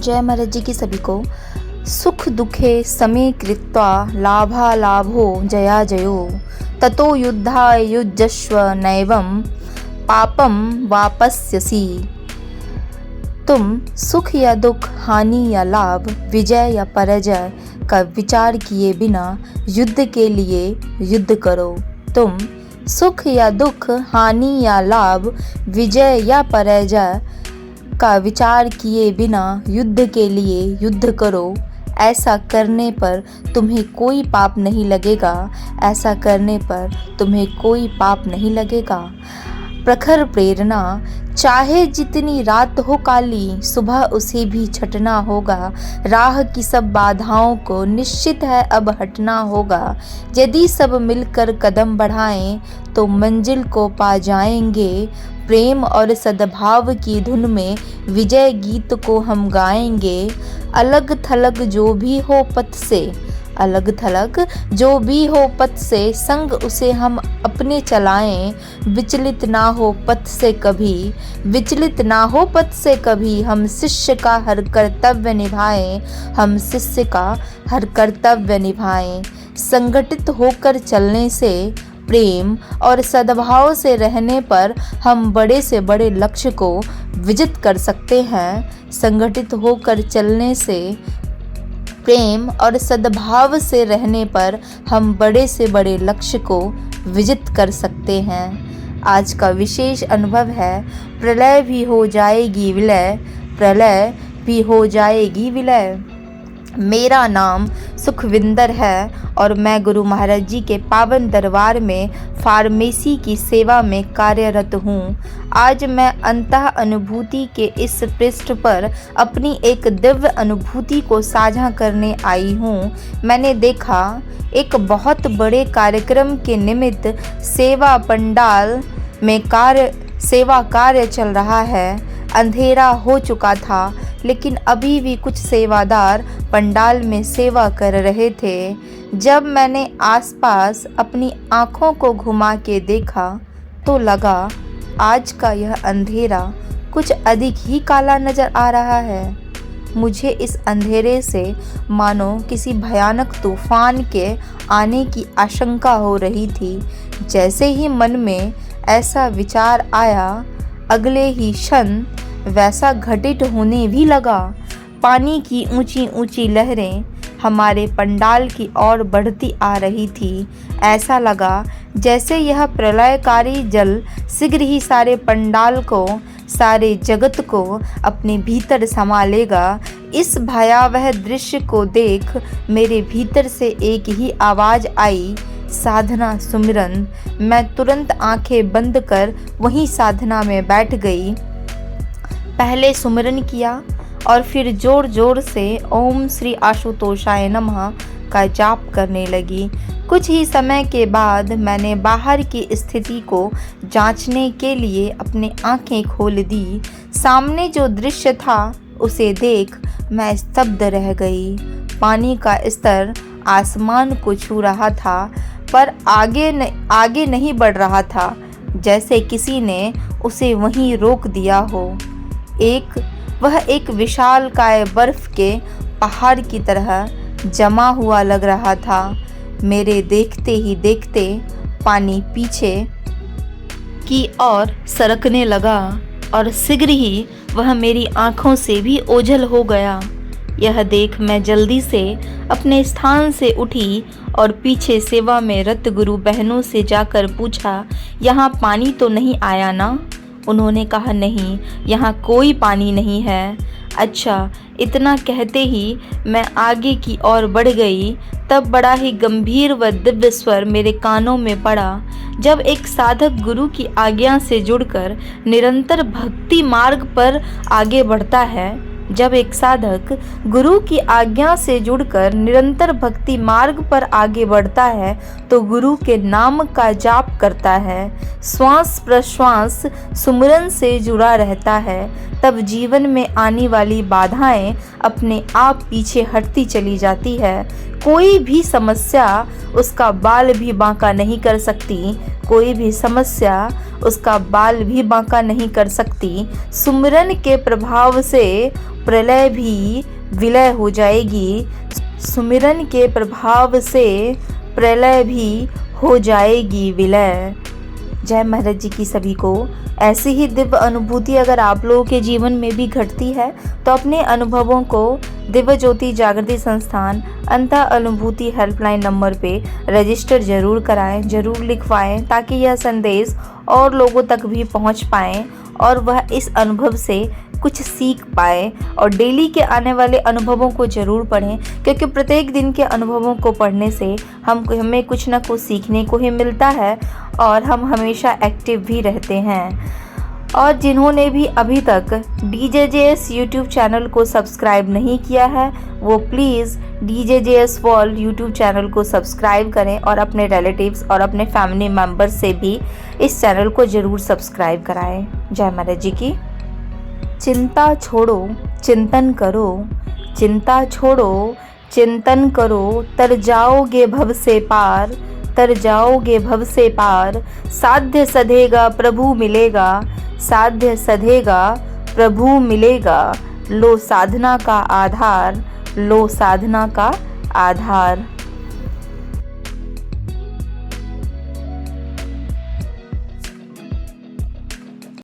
जय महाराज जी की सभी को। सुख दुखे समे कृत्वा लाभा लाभो जया जयो ततो युद्धाय युज्यस्व नैवं पापम वापस्यसि। तुम सुख या दुख, हानि या लाभ, विजय या पराजय का विचार किए बिना युद्ध के लिए युद्ध करो। तुम सुख या दुख, हानि या लाभ, विजय या पराजय का विचार किए बिना युद्ध के लिए युद्ध करो। ऐसा करने पर तुम्हें कोई पाप नहीं लगेगा। ऐसा करने पर तुम्हें कोई पाप नहीं लगेगा। प्रखर प्रेरणा, चाहे जितनी रात हो काली, सुबह उसे भी छटना होगा। राह की सब बाधाओं को निश्चित है अब हटना होगा। यदि सब मिलकर कदम बढ़ाएं तो मंजिल को पा जाएंगे। प्रेम और सद्भाव की धुन में विजय गीत को हम गाएंगे। अलग थलग जो भी हो पथ से, अलग थलग जो भी हो पथ से, संग उसे हम अपने चलाएं। विचलित ना हो पथ से कभी, विचलित ना हो पथ से कभी। हम शिष्य का हर कर्तव्य निभाएं, हम शिष्य का हर कर्तव्य निभाएं। संगठित होकर चलने से, प्रेम और सद्भाव से रहने पर हम बड़े से बड़े लक्ष्य को विजित कर सकते हैं। संगठित होकर चलने से, प्रेम और सद्भाव से रहने पर हम बड़े से बड़े लक्ष्य को विजित कर सकते हैं। आज का विशेष अनुभव है, प्रलय भी हो जाएगी विलय, प्रलय भी हो जाएगी विलय। मेरा नाम सुखविंदर है और मैं गुरु महाराज जी के पावन दरबार में फार्मेसी की सेवा में कार्यरत हूँ। आज मैं अंतः अनुभूति के इस पृष्ठ पर अपनी एक दिव्य अनुभूति को साझा करने आई हूँ। मैंने देखा, एक बहुत बड़े कार्यक्रम के निमित्त सेवा पंडाल में सेवा कार्य चल रहा है। अंधेरा हो चुका था, लेकिन अभी भी कुछ सेवादार पंडाल में सेवा कर रहे थे। जब मैंने आसपास अपनी आँखों को घुमा के देखा तो लगा आज का यह अंधेरा कुछ अधिक ही काला नज़र आ रहा है। मुझे इस अंधेरे से मानो किसी भयानक तूफान के आने की आशंका हो रही थी। जैसे ही मन में ऐसा विचार आया, अगले ही क्षण वैसा घटित होने भी लगा। पानी की ऊंची ऊंची लहरें हमारे पंडाल की ओर बढ़ती आ रही थी। ऐसा लगा जैसे यह प्रलयकारी जल शीघ्र ही सारे पंडाल को, सारे जगत को अपने भीतर समा लेगा। इस भयावह दृश्य को देख मेरे भीतर से एक ही आवाज़ आई, साधना सुमिरन। मैं तुरंत आंखें बंद कर वहीं साधना में बैठ गई। पहले सुमिरन किया और फिर जोर जोर से ओम श्री आशुतोषाय नमः का जाप करने लगी। कुछ ही समय के बाद मैंने बाहर की स्थिति को जांचने के लिए अपनी आंखें खोल दी। सामने जो दृश्य था उसे देख मैं स्तब्ध रह गई। पानी का स्तर आसमान को छू रहा था, पर आगे नहीं बढ़ रहा था, जैसे किसी ने उसे वहीं रोक दिया हो। वह एक विशालकाय बर्फ के पहाड़ की तरह जमा हुआ लग रहा था। मेरे देखते ही देखते पानी पीछे की ओर सरकने लगा और शीघ्र ही वह मेरी आंखों से भी ओझल हो गया। यह देख मैं जल्दी से अपने स्थान से उठी और पीछे सेवा में रत गुरु बहनों से जाकर पूछा, यहाँ पानी तो नहीं आया ना? उन्होंने कहा, नहीं, यहाँ कोई पानी नहीं है। अच्छा, इतना कहते ही मैं आगे की ओर बढ़ गई। तब बड़ा ही गंभीर व दिव्य स्वर मेरे कानों में पड़ा। जब एक साधक गुरु की आज्ञा से जुड़कर निरंतर भक्ति मार्ग पर आगे बढ़ता है, जब एक साधक गुरु की आज्ञा से जुड़कर निरंतर भक्ति मार्ग पर आगे बढ़ता है तो गुरु के नाम का जाप करता है, श्वास प्रश्वास सुमिरन से जुड़ा रहता है, तब जीवन में आने वाली बाधाएं अपने आप पीछे हटती चली जाती है। कोई भी समस्या उसका बाल भी बांका नहीं कर सकती। कोई भी समस्या उसका बाल भी बांका नहीं कर सकती। सुमिरन के प्रभाव से प्रलय भी विलय हो जाएगी। सुमिरन के प्रभाव से प्रलय भी हो जाएगी विलय। जय महाराज जी की सभी को। ऐसी ही दिव्य अनुभूति अगर आप लोगों के जीवन में भी घटती है तो अपने अनुभवों को दिव्य ज्योति जागृति संस्थान अंतः अनुभूति हेल्पलाइन नंबर पे रजिस्टर जरूर कराएं, जरूर लिखवाएं, ताकि यह संदेश और लोगों तक भी पहुंच पाए और वह इस अनुभव से कुछ सीख पाए। और डेली के आने वाले अनुभवों को ज़रूर पढ़ें, क्योंकि प्रत्येक दिन के अनुभवों को पढ़ने से हमें कुछ ना कुछ सीखने को ही मिलता है और हम हमेशा एक्टिव भी रहते हैं। और जिन्होंने भी अभी तक DJJS यूट्यूब चैनल को सब्सक्राइब नहीं किया है वो please DJJS world YouTube channel को सब्सक्राइब करें और अपने रिलेटिव्स और अपने फैमिली मेम्बर्स से भी इस चैनल को ज़रूर सब्सक्राइब कराएं। जय महाराज जी की। चिंता छोड़ो चिंतन करो, चिंता छोड़ो चिंतन करो, तर जाओगे भव से पार, तर जाओगे भव से पार। साध्य सधेगा प्रभु मिलेगा, साध्य सधेगा प्रभु मिलेगा। लो साधना का आधार, लो साधना का आधार।